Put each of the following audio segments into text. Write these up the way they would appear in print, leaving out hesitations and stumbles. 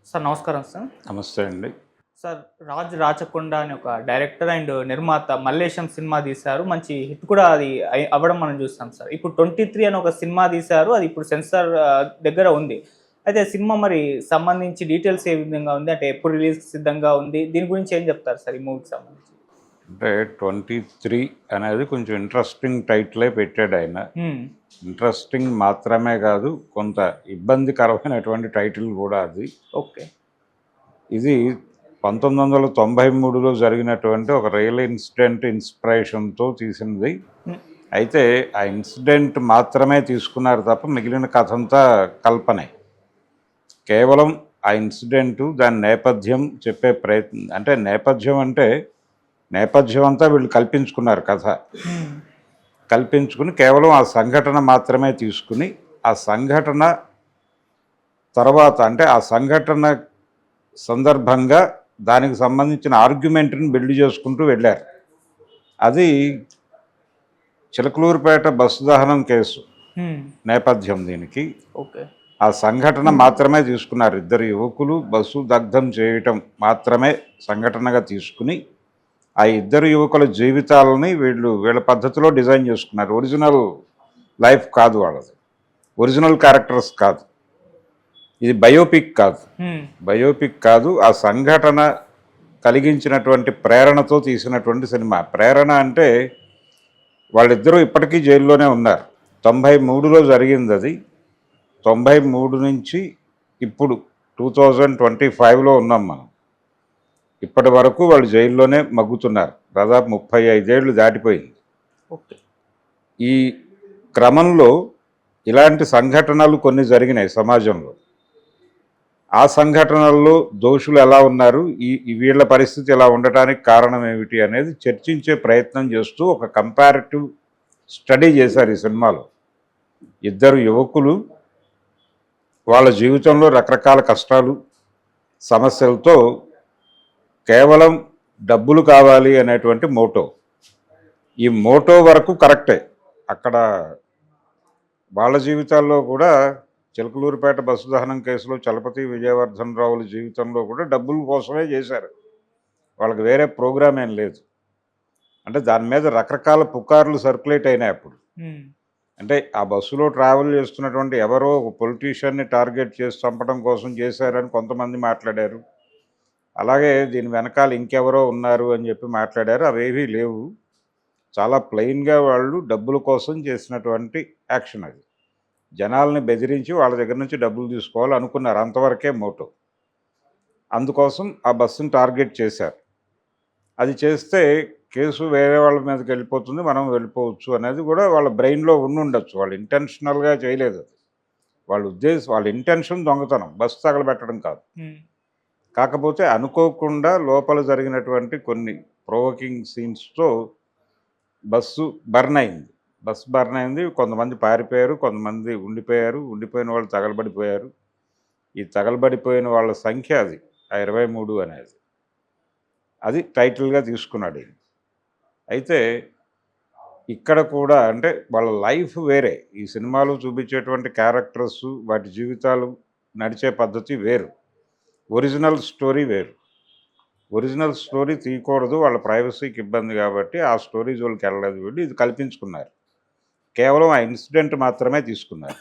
Sir నమస్కారం sir. నమస్తే అండి. సార్ 'రాజ్ రాచకొండ' అని ఒక డైరెక్టర్ అండ్ నిర్మాత మల్లేశం సినిమా తీశారు. మంచి హిట్ కూడా అది అవ్వడం మనం చూస్తాం సార్. ఇప్పుడు 23 అని ఒక సినిమా తీశారు. అది ఇప్పుడు సెన్సార్ దగ్గర ఉంది. అయితే సినిమా మరి సంబంధించి డీటెయిల్స్ ఏ విధంగా ఉంది? అంటే ఎప్పుడు రిలీజ్‌కి సిద్ధంగా ఉంది? దీని గురించి ఏం చెప్తారు సార్ ఈ మూవీకి సంబంధించి? అంటే 23 అనేది కొంచెం ఇంట్రెస్టింగ్ టైటిలే పెట్టాడాయన. హ్మ్. ఇంట్రెస్టింగ్ మాత్రమే కాదు, కొంత ఇబ్బందికరమైనటువంటి టైటిల్ కూడా అది. ఓకే. ఇది 1993లో జరిగినటువంటి ఒక రియల్ ఇన్సిడెంట్ ఇన్స్పిరేషన్‌తో తీసినది. హ్మ్. అయితే ఆ ఇన్సిడెంట్ మాత్రమే తీసుకున్నారు తప్ప మిగిలిన కథంతా కల్పనే. కేవలం ఆ ఇన్సిడెంటు, దాని నేపథ్యం చెప్పే ప్రయత్నం. అంటే నేపథ్యం అంతా వీళ్ళు కల్పించుకున్నారు కథ. హ్మ్. కల్పించుకుని కేవలం ఆ సంఘటన మాత్రమే తీసుకుని, ఆ సంఘటన తర్వాత అంటే ఆ సంఘటన సందర్భంగా దానికి సంబంధించిన ఆర్గ్యుమెంట్‌ని బిల్డ్ చేసుకుంటూ వెళ్ళారు. అది చిలకలూరిపేట బస్సు దహనం కేసు హ్మ్. నేపథ్యం దీనికి. ఓకే. ఆ సంఘటన మాత్రమే తీసుకున్నారు. ఇద్దరు యువకులు బస్సు దగ్ధం చేయటం మాత్రమే సంఘటనగా తీసుకుని, ఆ ఇద్దరు యువకుల జీవితాలని వీళ్ళ పద్ధతిలో డిజైన్ చేసుకున్నారు. ఒరిజినల్ లైఫ్ కాదు వాళ్ళది. ఒరిజినల్ క్యారెక్టర్స్ కాదు. ఇది బయోపిక్ కాదు. హ్మ్. బయోపిక్ కాదు. ఆ సంఘటన కలిగించినటువంటి ప్రేరణతో తీసినటువంటి సినిమా. ప్రేరణ అంటే వాళ్ళిద్దరూ ఇప్పటికీ జైల్లోనే ఉన్నారు. 93లో జరిగిందది. 93 నుంచి ఇప్పుడు 2025లో ఉన్నాం మనం. ఇప్పటి వరకు వాళ్ళు జైల్లోనే మగ్గుతున్నారు. దాదాపు 35 ఏళ్ళు దాటిపోయింది. ఓకే. ఈ క్రమంలో ఇలాంటి సంఘటనలు కొన్ని జరిగినాయి సమాజంలో. ఆ సంఘటనల్లో దోషులు ఎలా ఉన్నారు, వీళ్ళ పరిస్థితి ఎలా ఉండటానికి కారణం ఏమిటి అనేది చర్చించే ప్రయత్నం చేస్తూ ఒక కంపారిటివ్ స్టడీ చేశారు ఈ సినిమాలో. ఇద్దరు యువకులు వాళ్ళ జీవితంలో రకరకాల కష్టాలు, సమస్యలతో కేవలం డబ్బులు కావాలి అనేటువంటి మోటో. ఈ మోటో వరకు కరెక్టే. అక్కడ వాళ్ళ జీవితాల్లో కూడా చిలకలూరిపేట బస్సు దహనం కేసులో చలపతి విజయవర్ధన్ రావుల జీవితంలో కూడా డబ్బుల కోసమే చేశారు. వాళ్ళకి వేరే ప్రోగ్రామ్ ఏం లేదు. అంటే దాని మీద రకరకాల పుకార్లు సర్క్యులేట్ అయినాయి అప్పుడు. హ్మ్. అంటే ఆ బస్సులో ట్రావెల్ చేస్తున్నటువంటి ఎవరో ఒక పొలిటీషియన్ని టార్గెట్ చేసి చంపడం కోసం చేశారని కొంతమంది మాట్లాడారు. అలాగే దీని వెనకాల ఇంకెవరో ఉన్నారు అని చెప్పి మాట్లాడారు. అవేవీ లేవు. చాలా ప్లెయిన్గా వాళ్ళు డబ్బుల కోసం చేసినటువంటి యాక్షన్ అది. జనాల్ని బెదిరించి వాళ్ళ దగ్గర నుంచి డబ్బులు తీసుకోవాలి అనుకున్నారు. అంతవరకే మోటో. అందుకోసం ఆ బస్సును టార్గెట్ చేశారు. అది చేస్తే కేసు వేరే వాళ్ళ మీదకి వెళ్ళిపోతుంది, మనం వెళ్ళిపోవచ్చు అనేది కూడా వాళ్ళ బ్రెయిన్లో ఉండుండొచ్చు. వాళ్ళు ఇంటెన్షనల్గా చేయలేదు అది. వాళ్ళ ఇంటెన్షన్ దొంగతనం, బస్సు తగలబెట్టడం కాదు. హ్మ్. కాకపోతే అనుకోకుండా లోపల జరిగినటువంటి కొన్ని ప్రొవోకింగ్ సీన్స్తో బస్సు బర్న్ అయింది. బస్సు బర్న్ అయింది. కొంతమంది పారిపోయారు, కొంతమంది ఉండిపోయారు. ఉండిపోయిన వాళ్ళు తగలబడిపోయారు. ఈ తగలబడిపోయిన వాళ్ళ సంఖ్య అది ఆ 23 అనేది. అది టైటిల్గా తీసుకున్నాడు ఈయన. అయితే ఇక్కడ కూడా అంటే వాళ్ళ లైఫ్ వేరే. ఈ సినిమాలో చూపించేటువంటి క్యారెక్టర్స్, వాటి జీవితాలు నడిచే పద్ధతి వేరు. ఒరిజినల్ స్టోరీ వేరు. ఒరిజినల్ స్టోరీ తీయకూడదు, వాళ్ళ ప్రైవసీకి ఇబ్బంది కాబట్టి ఆ స్టోరీ జోలికి వెళ్ళలేదు వీళ్ళు. ఇది కల్పించుకున్నారు. కేవలం ఆ ఇన్సిడెంట్ మాత్రమే తీసుకున్నారు.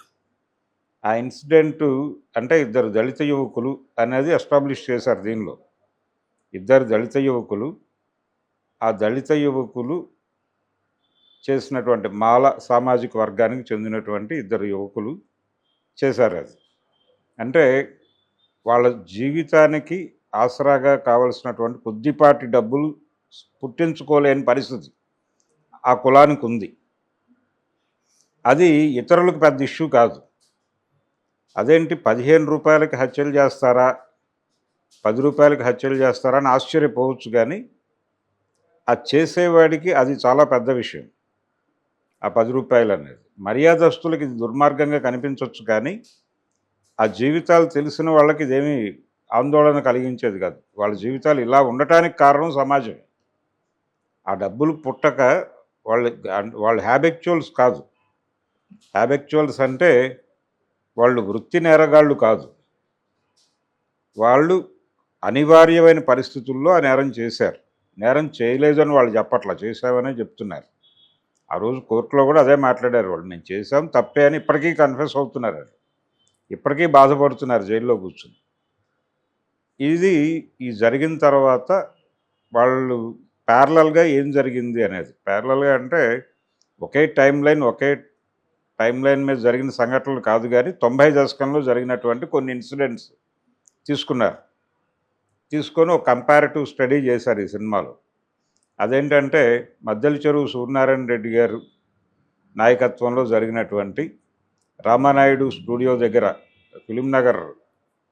ఆ ఇన్సిడెంటు అంటే ఇద్దరు దళిత యువకులు అనేది ఎస్టాబ్లిష్ చేశారు దీనిలో. ఇద్దరు దళిత యువకులు, ఆ దళిత యువకులు చేసినటువంటి మాల సామాజిక వర్గానికి చెందినటువంటి ఇద్దరు యువకులు చేశారు అది. అంటే వాళ్ళ జీవితానికి ఆసరాగా కావలసినటువంటి కొద్దిపాటి డబ్బులు పుట్టించుకోలేని పరిస్థితి ఆ కులానికి ఉంది. అది ఇతరులకు పెద్ద ఇష్యూ కాదు. అదేంటి 15 రూపాయలకి హత్యలు చేస్తారా, 10 రూపాయలకి హత్యలు చేస్తారా అని ఆశ్చర్యపోవచ్చు. కానీ అది చేసేవాడికి అది చాలా పెద్ద విషయం. ఆ 10 రూపాయలు అనేది మర్యాదస్తులకి ఇది దుర్మార్గంగా కనిపించవచ్చు, కానీ ఆ జీవితాలు తెలిసిన వాళ్ళకి ఇదేమీ ఆందోళన కలిగించేది కాదు. వాళ్ళ జీవితాలు ఇలా ఉండటానికి కారణం సమాజం. ఆ డబ్బులు పుట్టక వాళ్ళు హ్యాబిక్చువల్స్ కాదు. హ్యాబిక్చువల్స్ అంటే వాళ్ళు వృత్తి నేరగాళ్ళు కాదు. వాళ్ళు అనివార్యమైన పరిస్థితుల్లో ఆ నేరం చేశారు. నేరం చేయలేదని వాళ్ళు చెప్పట్లా, చేశామనే చెప్తున్నారు. ఆ రోజు కోర్టులో కూడా అదే మాట్లాడారు వాళ్ళు. మేము చేశాం తప్పే అని ఇప్పటికీ కన్ఫెస్ అవుతున్నారు వాళ్ళు. ఇప్పటికీ బాధపడుతున్నారు జైల్లో కూర్చుని. ఇది ఈ జరిగిన తర్వాత వాళ్ళు ప్యారలల్‌గా ఏం జరిగింది అనేది. ప్యారలల్‌గా అంటే ఒకే టైమ్ లైన్ మీద జరిగిన సంఘటనలు కాదు గానీ 90 దశకంలో జరిగినటువంటి కొన్ని ఇన్సిడెంట్స్ తీసుకున్నారు. తీసుకొని ఒక కంపారిటివ్ స్టడీ చేశారు ఈ సినిమాలో. అదేంటంటే మద్దెల చెరువు సూర్యనారాయణ రెడ్డి గారు నాయకత్వంలో జరిగినటువంటి రామానాయుడు స్టూడియో దగ్గర ఫిల్మ్ నగర్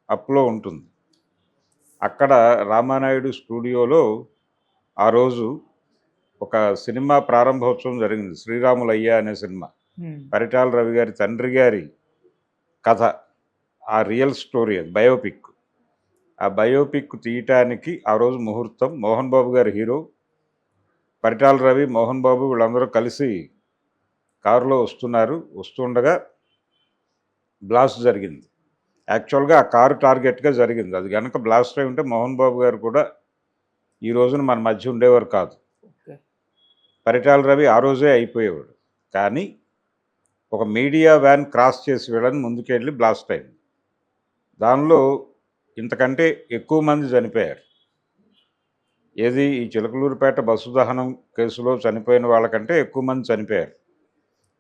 అప్‌లో ఉంటుంది. అక్కడ రామానాయుడు స్టూడియోలో ఆ రోజు ఒక సినిమా ప్రారంభోత్సవం జరిగింది. 'శ్రీరాములయ్య' అనే సినిమా. పరిటాల రవి గారి తండ్రి గారి కథ. ఆ రియల్ స్టోరీ అది, బయోపిక్. ఆ బయోపిక్ తీయటానికి ఆ రోజు ముహూర్తం. మోహన్ బాబు గారు హీరో. పరిటాల రవి, మోహన్ బాబు వీళ్ళందరూ కలిసి కారులో వస్తుండగా బ్లాస్ట్ జరిగింది. యాక్చువల్గా ఆ కారు టార్గెట్గా జరిగింది. అది కనుక బ్లాస్ట్ అయి ఉంటే మోహన్ బాబు గారు కూడా ఈ రోజున మన మధ్య ఉండేవారు కాదు. ఓకే. పరిటాల రవి ఆ రోజే అయిపోయేవాడు. కానీ ఒక మీడియా వ్యాన్ క్రాస్ చేసి వెళ్ళని ముందుకెళ్ళి బ్లాస్ట్ అయింది. దానిలో ఇంతకంటే ఎక్కువ మంది చనిపోయారు. ఏది ఈ చిలకలూరిపేట బస్సు దహనం కేసులో చనిపోయిన వాళ్ళకంటే ఎక్కువ మంది చనిపోయారు.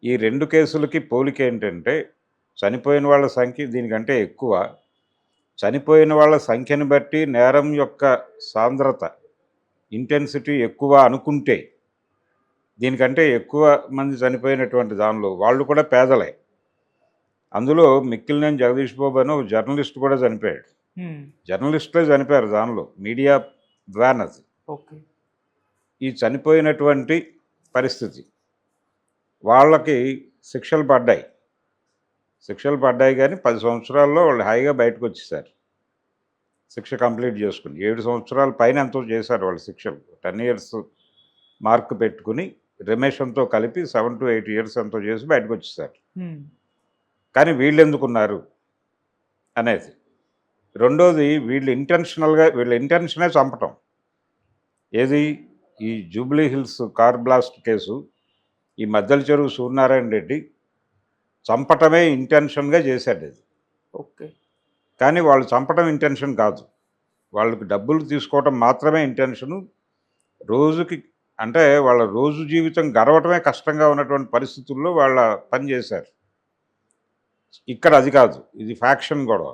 ఈ 2 కేసులకి పోలిక ఏంటంటే చనిపోయిన వాళ్ళ సంఖ్య దీనికంటే ఎక్కువ. చనిపోయిన వాళ్ళ సంఖ్యను బట్టి నేరం యొక్క సాంద్రత, ఇంటెన్సిటీ ఎక్కువ అనుకుంటే దీనికంటే ఎక్కువ మంది చనిపోయినటువంటి దానిలో వాళ్ళు కూడా పేదలే. అందులో మిక్కిలినేని జగదీష్ బాబు అని ఒక జర్నలిస్ట్ కూడా చనిపోయాడు. జర్నలిస్టులే చనిపోయారు దానిలో, మీడియా వ్యాన్ అది. ఓకే. ఈ చనిపోయినటువంటి పరిస్థితి వాళ్ళకి శిక్షలు పడ్డాయి. కానీ 10 సంవత్సరాల్లో వాళ్ళు హాయిగా బయటకు వచ్చేసారు. శిక్ష కంప్లీట్ చేసుకుని 7 సంవత్సరాల పైన ఎంతో చేశారు వాళ్ళు శిక్షలు. 10 ఇయర్స్ మార్క్ పెట్టుకుని రిమేషన్తో కలిపి 7 to 8 ఇయర్స్ ఎంతో చేసి బయటకు వచ్చేసారు. కానీ వీళ్ళు ఎందుకున్నారు అనేది. రెండోది వీళ్ళ ఇంటెన్షనే చంపటం. ఏది ఈ Jubilee hills car blast case, ఈ మద్దెల చెరువు సూర్యనారాయణ రెడ్డి చంపటమే ఇంటెన్షన్గా చేశాడు ఇది. ఓకే. కానీ వాళ్ళు చంపటం ఇంటెన్షన్ కాదు, వాళ్ళకి డబ్బులు తీసుకోవటం మాత్రమే ఇంటెన్షను. రోజుకి అంటే వాళ్ళ రోజు జీవితం గడవటమే కష్టంగా ఉన్నటువంటి పరిస్థితుల్లో వాళ్ళ పని చేశారు. ఇక్కడ అది కాదు, ఇది ఫ్యాక్షన్ గొడవ.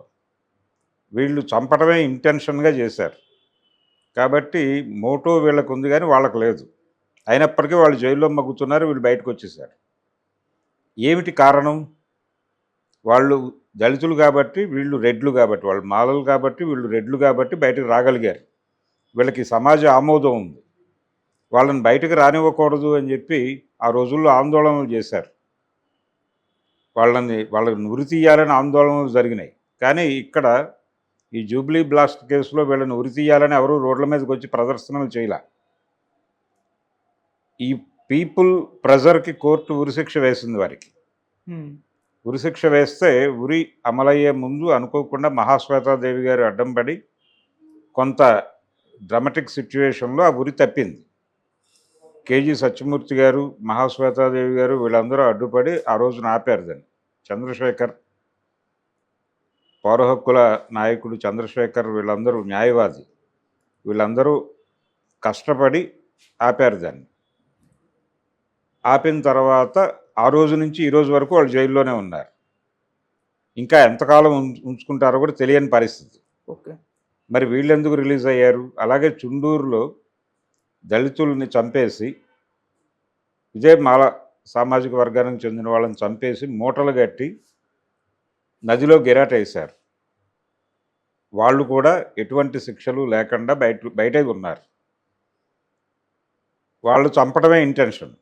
వీళ్ళు చంపటమే ఇంటెన్షన్గా చేశారు. కాబట్టి మోటో వీళ్ళకు ఉంది కానీ వాళ్ళకు లేదు. అయినప్పటికీ వాళ్ళు జైల్లో మగ్గుతున్నారు, వీళ్ళు బయటకు వచ్చేసారు. ఏమిటి కారణం? వాళ్ళు దళితులు కాబట్టి, వీళ్ళు రెడ్లు కాబట్టి, వాళ్ళు మాలలు కాబట్టి, వీళ్ళు రెడ్లు కాబట్టి బయటకు రాగలిగారు. వీళ్ళకి సమాజ ఆమోదం ఉంది. వాళ్ళని బయటకు రానివ్వకూడదు అని చెప్పి ఆ రోజుల్లో ఆందోళనలు చేశారు. వాళ్ళని ఉరి తీయాలని ఆందోళనలు జరిగినాయి. కానీ ఇక్కడ ఈ జూబ్లీ బ్లాస్ట్ కేసులో వీళ్ళని ఉరి తీయాలని ఎవరు రోడ్ల మీదకి వచ్చి ప్రదర్శనలు చేయలే. ఈ పీపుల్ ప్రెజర్కి కోర్టు ఉరిశిక్ష వేసింది వారికి. ఉరిశిక్ష వేస్తే ఉరి అమలయ్యే ముందు అనుకోకుండా మహాశ్వేతాదేవి గారు అడ్డం పడి కొంత డ్రామాటిక్ సిచ్యువేషన్లో ఆ ఉరి తప్పింది. కేజీ సత్యమూర్తి గారు, మహాశ్వేతాదేవి గారు వీళ్ళందరూ అడ్డుపడి ఆ రోజున ఆపారు దాన్ని. చంద్రశేఖర్, పౌర హక్కుల నాయకుడు చంద్రశేఖర్, వీళ్ళందరూ న్యాయవాది, వీళ్ళందరూ కష్టపడి ఆపారు దాన్ని. ఆపిన తర్వాత ఆ రోజు నుంచి ఈ రోజు వరకు వాళ్ళు జైల్లోనే ఉన్నారు. ఇంకా ఎంతకాలం ఉంచుకుంటారో కూడా తెలియని పరిస్థితి. ఓకే. మరి వీళ్ళెందుకు రిలీజ్ అయ్యారు? అలాగే చుండూరులో దళితుల్ని చంపేసి, ఇదే మాల సామాజిక వర్గానికి చెందిన వాళ్ళని చంపేసి మూటలు కట్టి నదిలో గిరాటేశారు. వాళ్ళు కూడా ఎటువంటి శిక్షలు లేకుండా బయటే ఉన్నారు. వాళ్ళు చంపడమే ఇంటెన్షన్.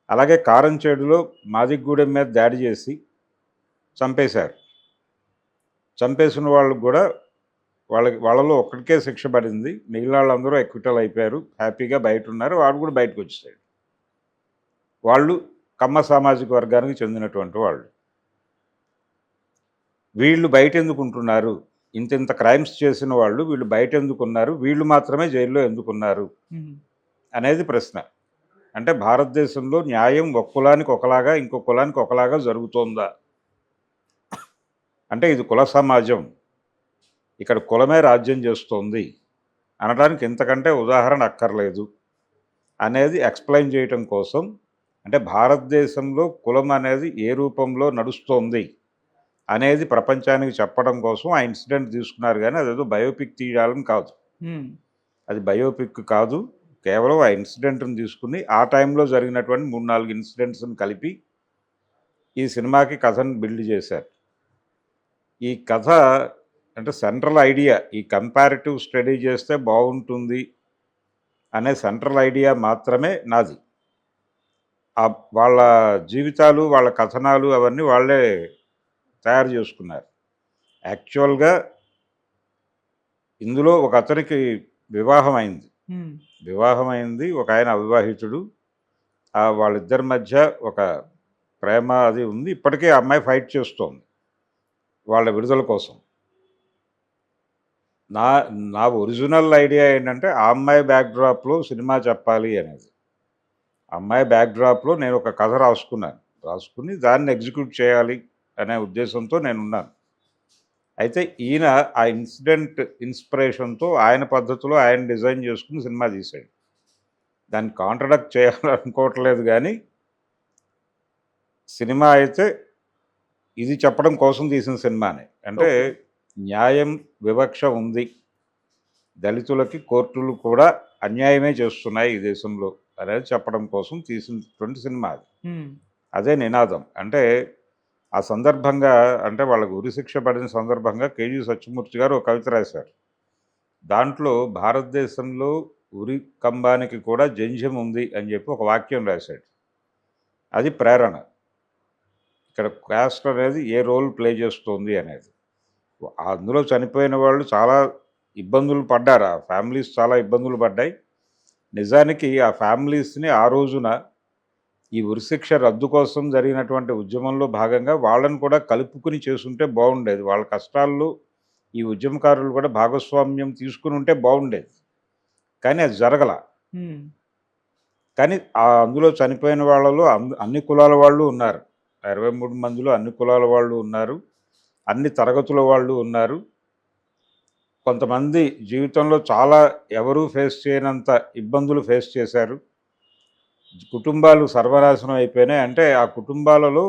అలాగే కారంచేడులో మాదిగూడెం మీద దాడి చేసి చంపేశారు. చంపేసిన వాళ్ళకు కూడా వాళ్ళలో ఒక్కడికే శిక్ష పడింది. మిగిలిన వాళ్ళందరూ ఎక్విటల్ అయిపోయారు, హ్యాపీగా బయట ఉన్నారు. వాడు కూడా బయటకు వచ్చేసాడు. వాళ్ళు కమ్మ సామాజిక వర్గానికి చెందినటువంటి వాళ్ళు. వీళ్ళు బయట ఎందుకు ఉంటున్నారు? ఇంత క్రైమ్స్ చేసిన వాళ్ళు వీళ్ళు బయట ఎందుకున్నారు, వీళ్ళు మాత్రమే జైల్లో ఎందుకున్నారు అనేది ప్రశ్న. అంటే భారతదేశంలో న్యాయం ఒక కులానికి ఒకలాగా ఇంకో కులానికి ఒకలాగా జరుగుతోందా? అంటే ఇది కుల సమాజం, ఇక్కడ కులమే రాజ్యం చేస్తోంది అనడానికి ఇంతకంటే ఉదాహరణ అక్కర్లేదు అనేది ఎక్స్ప్లెయిన్ చేయటం కోసం, అంటే భారతదేశంలో కులం అనేది ఏ రూపంలో నడుస్తోంది అనేది ప్రపంచానికి చెప్పడం కోసం ఆ ఇన్సిడెంట్ తీసుకున్నారు. కానీ అదేదో బయోపిక్ తీయాలని కాదు, అది బయోపిక్ కాదు. కేవలం ఆ ఇన్సిడెంట్ని తీసుకుని ఆ టైంలో జరిగినటువంటి 3-4 ఇన్సిడెంట్స్ని కలిపి ఈ సినిమాకి కథను బిల్డ్ చేశారు. ఈ కథ అంటే సెంట్రల్ ఐడియా, ఈ కంపారిటివ్ స్టడీ చేస్తే బాగుంటుంది అనే సెంట్రల్ ఐడియా మాత్రమే నాది. వాళ్ళ జీవితాలు, వాళ్ళ కథనాలు అవన్నీ వాళ్ళే తయారు చేసుకున్నారు. యాక్చువల్గా ఇందులో ఒక అతనికి వివాహం అయింది, ఒక ఆయన అవివాహితుడు. వాళ్ళిద్దరి మధ్య ఒక ప్రేమ అది ఉంది. ఇప్పటికే ఆ అమ్మాయి ఫైట్ చేస్తోంది వాళ్ళ విడుదల కోసం. నా ఒరిజినల్ ఐడియా ఏంటంటే ఆ అమ్మాయి బ్యాక్డ్రాప్లో సినిమా చెప్పాలి అనేది. అమ్మాయి బ్యాక్డ్రాప్లో నేను ఒక కథ రాసుకుని దాన్ని ఎగ్జిక్యూట్ చేయాలి అనే ఉద్దేశంతో నేనున్నాను. అయితే ఈయన ఆ ఇన్సిడెంట్ ఇన్స్పిరేషన్తో ఆయన పద్ధతిలో ఆయన డిజైన్ చేసుకుని సినిమా తీశాడు. దాన్ని కాంట్రడక్ట్ చేయాలనుకోవట్లేదు, కానీ సినిమా అయితే ఇది చెప్పడం కోసం తీసిన సినిమానే. అంటే న్యాయం వివక్ష ఉంది, దళితులకి కోర్టులు కూడా అన్యాయమే చేస్తున్నాయి ఈ దేశంలో అనేది చెప్పడం కోసం తీసినటువంటి సినిమా అది. అదే నినాదం. అంటే ఆ సందర్భంగా, అంటే వాళ్ళకు ఉరిశిక్ష పడిన సందర్భంగా కేజీ సత్యమూర్తి గారు ఒక కవిత రాశారు. దాంట్లో భారతదేశంలో ఉరి కంబానికి కూడా జంధ్యం ఉంది అని చెప్పి ఒక వాక్యం రాశాడు. అది ప్రేరణ. ఇక్కడ క్యాస్ట్ అనేది ఏ రోల్ ప్లే చేస్తుంది అనేది. అందులో చనిపోయిన వాళ్ళు చాలా ఇబ్బందులు పడ్డారు, ఆ ఫ్యామిలీస్ చాలా ఇబ్బందులు పడ్డాయి. నిజానికి ఆ ఫ్యామిలీస్ని ఆ రోజున ఈ ఉరిశిక్ష రద్దు కోసం జరిగినటువంటి ఉద్యమంలో భాగంగా వాళ్ళని కూడా కలుపుకుని చేసుంటే బాగుండేది. వాళ్ళ కష్టాల్లో ఈ ఉద్యమకారులు కూడా భాగస్వామ్యం తీసుకుని ఉంటే బాగుండేది, కానీ అది జరగల. కానీ అందులో చనిపోయిన వాళ్ళలో అన్ని కులాల వాళ్ళు ఉన్నారు. 23 మందిలో అన్ని కులాల వాళ్ళు ఉన్నారు, అన్ని తరగతుల వాళ్ళు ఉన్నారు. కొంతమంది జీవితంలో చాలా ఎవరూ ఫేస్ చేయనంత ఇబ్బందులు ఫేస్ చేశారు. కుటుంబాలు సర్వనాశనం అయిపోయినాయి. అంటే ఆ కుటుంబాలలో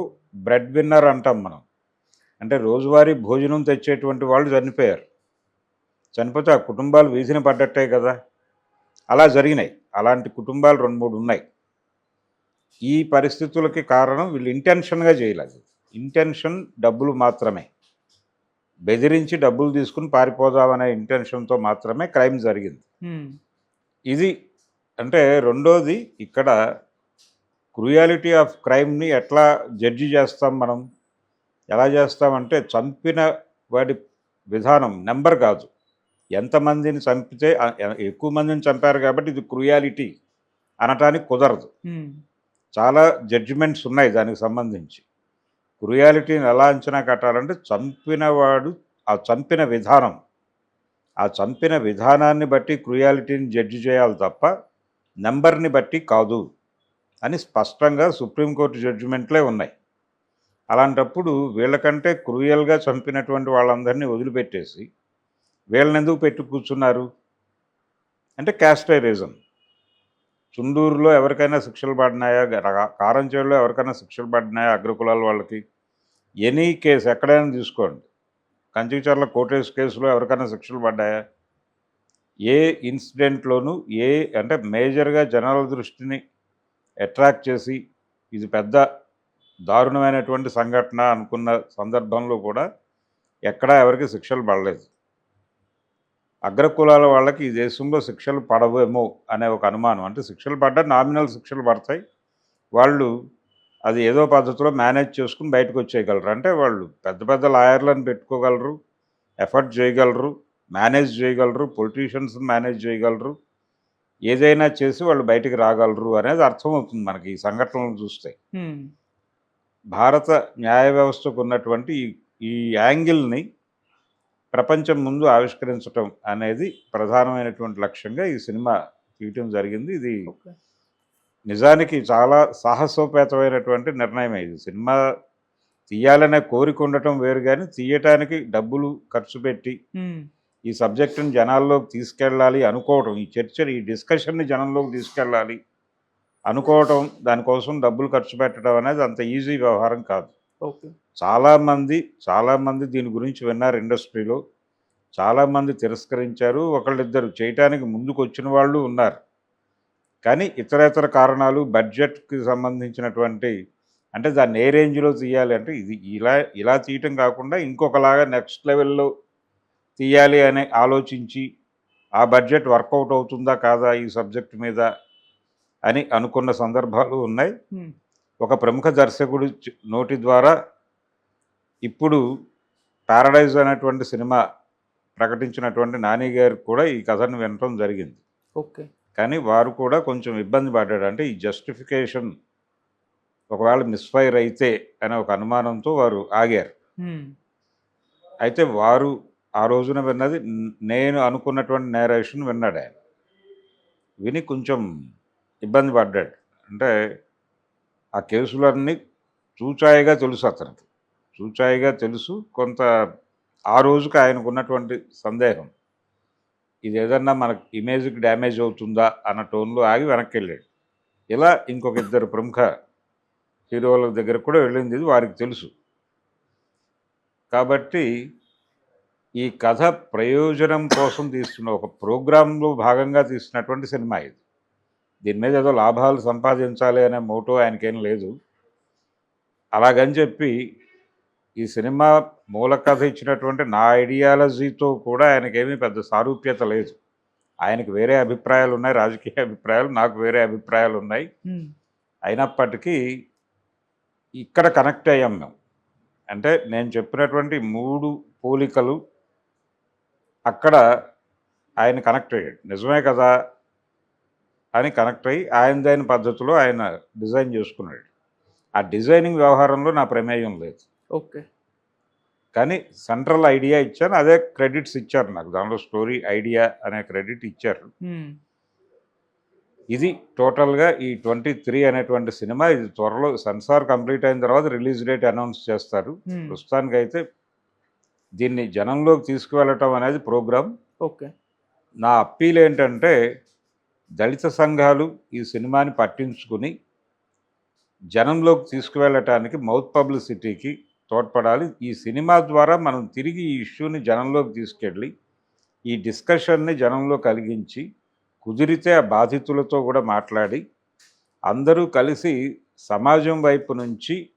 బ్రెడ్ విన్నర్ అంటాం మనం, అంటే రోజువారీ భోజనం తెచ్చేటువంటి వాళ్ళు చనిపోయారు. చనిపోతే ఆ కుటుంబాలు వీధిన పడ్డట్టే కదా. అలా జరిగినాయి. అలాంటి కుటుంబాలు 2-3 ఉన్నాయి. ఈ పరిస్థితులకి కారణం వీళ్ళు ఇంటెన్షన్గా చేయలేదు. ఇంటెన్షన్ డబ్బులు మాత్రమే, బెదిరించి డబ్బులు తీసుకుని పారిపోదామనే ఇంటెన్షన్తో మాత్రమే క్రైమ్ జరిగింది. ఇది అంటే రెండోది, ఇక్కడ క్రూయాలిటీ ఆఫ్ క్రైమ్ని ఎట్లా జడ్జి చేస్తాం మనం? ఎలా చేస్తామంటే చంపిన వాడి విధానం నెంబర్ కాదు, ఎంతమందిని చంపితే ఎక్కువ మందిని చంపారు కాబట్టి ఇది క్రూయాలిటీ అనటానికి కుదరదు. చాలా జడ్జిమెంట్స్ ఉన్నాయి దానికి సంబంధించి. క్రూయాలిటీని ఎలా అంచనా కట్టాలంటే చంపినవాడు ఆ చంపిన విధానాన్ని బట్టి క్రూయాలిటీని జడ్జి చేయాలి తప్ప నెంబర్ని బట్టి కాదు అని స్పష్టంగా సుప్రీంకోర్టు జడ్జిమెంట్లే ఉన్నాయి. అలాంటప్పుడు వీళ్ళకంటే క్రూయల్గా చంపినటువంటి వాళ్ళందరినీ వదిలిపెట్టేసి వీళ్ళని ఎందుకు పెట్టి కూర్చున్నారు అంటే క్యాస్టైరిజం. చుండూరులో ఎవరికైనా శిక్షలు పడినాయా, కారంచేడులో ఎవరికైనా శిక్షలు పడినాయా అగ్రకులాల వాళ్ళకి? ఎనీ కేసు ఎక్కడైనా తీసుకోండి, కంచిచర్ల కోటేష్ కేసులో ఎవరికైనా శిక్షలు పడ్డాయా? ఏ ఇన్సిడెంట్లోనూ అంటే మేజర్గా జనాల దృష్టిని అట్రాక్ట్ చేసి ఇది పెద్ద దారుణమైనటువంటి సంఘటన అనుకున్న సందర్భంలో కూడా ఎక్కడా ఎవరికి శిక్షలు పడలేదు. అగ్రకులాల వాళ్ళకి ఈ దేశంలో శిక్షలు పడవేమో అనే ఒక అనుమానం. అంటే శిక్షలు పడ్డా నామినల్ శిక్షలు పడతాయి, వాళ్ళు అది ఏదో పద్ధతిలో మేనేజ్ చేసుకుని బయటకు వచ్చేయగలరు. అంటే వాళ్ళు పెద్ద పెద్ద లాయర్లను పెట్టుకోగలరు, ఎఫర్ట్ చేయగలరు, మేనేజ్ చేయగలరు, పొలిటీషియన్స్ని మేనేజ్ చేయగలరు, ఏదైనా చేసి వాళ్ళు బయటికి రాగలరు అనేది అర్థమవుతుంది మనకి ఈ సంఘటనలు చూస్తే. భారత న్యాయ వ్యవస్థకు ఉన్నటువంటి ఈ యాంగిల్ని ప్రపంచం ముందు ఆవిష్కరించటం అనేది ప్రధానమైనటువంటి లక్ష్యంగా ఈ సినిమా తీయటం జరిగింది. ఇది ఓకే. నిజానికి చాలా సాహసోపేతమైనటువంటి నిర్ణయమే. ఇది సినిమా తీయాలనే కోరిక ఉండటం వేరు కానీ, తీయటానికి డబ్బులు ఖర్చు పెట్టి హ్మ్. ఈ సబ్జెక్టుని జనాల్లోకి తీసుకెళ్ళాలి అనుకోవటం, ఈ చర్చని, ఈ డిస్కషన్ని జనంలోకి తీసుకెళ్ళాలి అనుకోవటం, దానికోసం డబ్బులు ఖర్చు పెట్టడం అనేది అంత ఈజీ వ్యవహారం కాదు. ఓకే. చాలామంది దీని గురించి విన్నారు ఇండస్ట్రీలో. చాలామంది తిరస్కరించారు. ఒకళ్ళిద్దరు చేయటానికి ముందుకొచ్చిన వాళ్ళు ఉన్నారు. కానీ ఇతరేతర కారణాలు, బడ్జెట్‌కి సంబంధించినటువంటి, అంటే దాన్ని ఏ రేంజ్‌లో తీయాలి అంటే, ఇది ఇలా తీయటం కాకుండా ఇంకొకలాగా నెక్స్ట్ లెవెల్‌లో తీయాలి అని ఆలోచించి, ఆ బడ్జెట్ వర్కౌట్ అవుతుందా కాదా ఈ సబ్జెక్ట్ మీద అని అనుకున్న సందర్భాలు ఉన్నాయి. హ్మ్. ఒక ప్రముఖ దర్శకుడి నోటి ద్వారా ఇప్పుడు 'పారడైజ్' అనేటువంటి సినిమా ప్రకటించినటువంటి నాని గారికి కూడా ఈ కథను వినటం జరిగింది. ఓకే. కానీ వారు కూడా కొంచెం ఇబ్బంది పడ్డాడు. అంటే ఈ జస్టిఫికేషన్ ఒకవేళ మిస్‌ఫైర్ అయితే అనే ఒక అనుమానంతో వారు ఆగారు. హ్మ్. అయితే వారు ఆ రోజున విన్నది నేను అనుకున్నటువంటి నేరేషన్ విన్నాడాయన. విని కొంచెం ఇబ్బంది పడ్డాడు. అంటే ఆ కేసులన్నీ చూచాయిగా తెలుసు అతనికి. చూచాయిగా తెలుసు. కొంత ఆ రోజుకి ఆయనకున్నటువంటి సందేహం, ఇదేదన్నా మనకి ఇమేజ్‌కి డ్యామేజ్ అవుతుందా అన్న టోన్‌లో ఆగి వెనక్కెళ్ళాడు. ఇలా ఇంకొక ఇద్దరు ప్రముఖ హీరోల దగ్గరకు కూడా వెళ్ళింది. ఇది వారికి తెలుసు. కాబట్టి ఈ కథ ప్రయోజనం కోసం తీస్తున్న ఒక ప్రోగ్రామ్‌లో భాగంగా తీస్తున్నటువంటి సినిమా ఇది. దీని మీద ఏదో లాభాలు సంపాదించాలి అనే మోటో ఆయనకేం లేదు. అలాగని చెప్పి ఈ సినిమా మూల కథ ఇచ్చినటువంటి నా ఐడియాలజీతో కూడా ఆయనకేమీ పెద్ద సారూప్యత లేదు. ఆయనకు వేరే అభిప్రాయాలు ఉన్నాయి, రాజకీయ అభిప్రాయాలు. నాకు వేరే అభిప్రాయాలు ఉన్నాయి. హ్మ్. అయినప్పటికీ ఇక్కడ కనెక్ట్ అయ్యాం మేము. అంటే నేను చెప్పినటువంటి 3 పోలికలు అక్కడ ఆయన కనెక్ట్ అయ్యాడు. నిజమే కదా అని కనెక్ట్ అయ్యి ఆయనదైన పద్ధతిలో ఆయన డిజైన్ చేసుకున్నాడు. ఆ డిజైనింగ్ వ్యవహారంలో నా ప్రమేయం లేదు. ఓకే. కానీ సెంట్రల్ ఐడియా ఇచ్చాను. అదే క్రెడిట్స్ ఇచ్చారు నాకు. దానిలో స్టోరీ ఐడియా అనే క్రెడిట్ ఇచ్చారు. హ్మ్. ఇది టోటల్‌గా ఈ 23 అనేటువంటి సినిమా. ఇది త్వరలో సెన్సార్ కంప్లీట్ అయిన తర్వాత రిలీజ్ డేట్ అనౌన్స్ చేస్తారు. హ్మ్. ప్రస్తుతానికైతే దీన్ని జనంలోకి తీసుకువెళ్ళటం అనేది ప్రోగ్రామ్. ఓకే. నా అప్పీల్ ఏంటంటే, దళిత సంఘాలు ఈ సినిమాని పట్టించుకుని జనంలోకి తీసుకువెళ్ళటానికి మౌత్ పబ్లిసిటీకి తోడ్పడాలి. ఈ సినిమా ద్వారా మనం తిరిగి ఈ ఇష్యూని జనంలోకి తీసుకెళ్ళి, ఈ డిస్కషన్ని జనంలో కలిగించి, కుదిరితే ఆ బాధితులతో కూడా మాట్లాడి, అందరూ కలిసి సమాజం వైపు నుంచి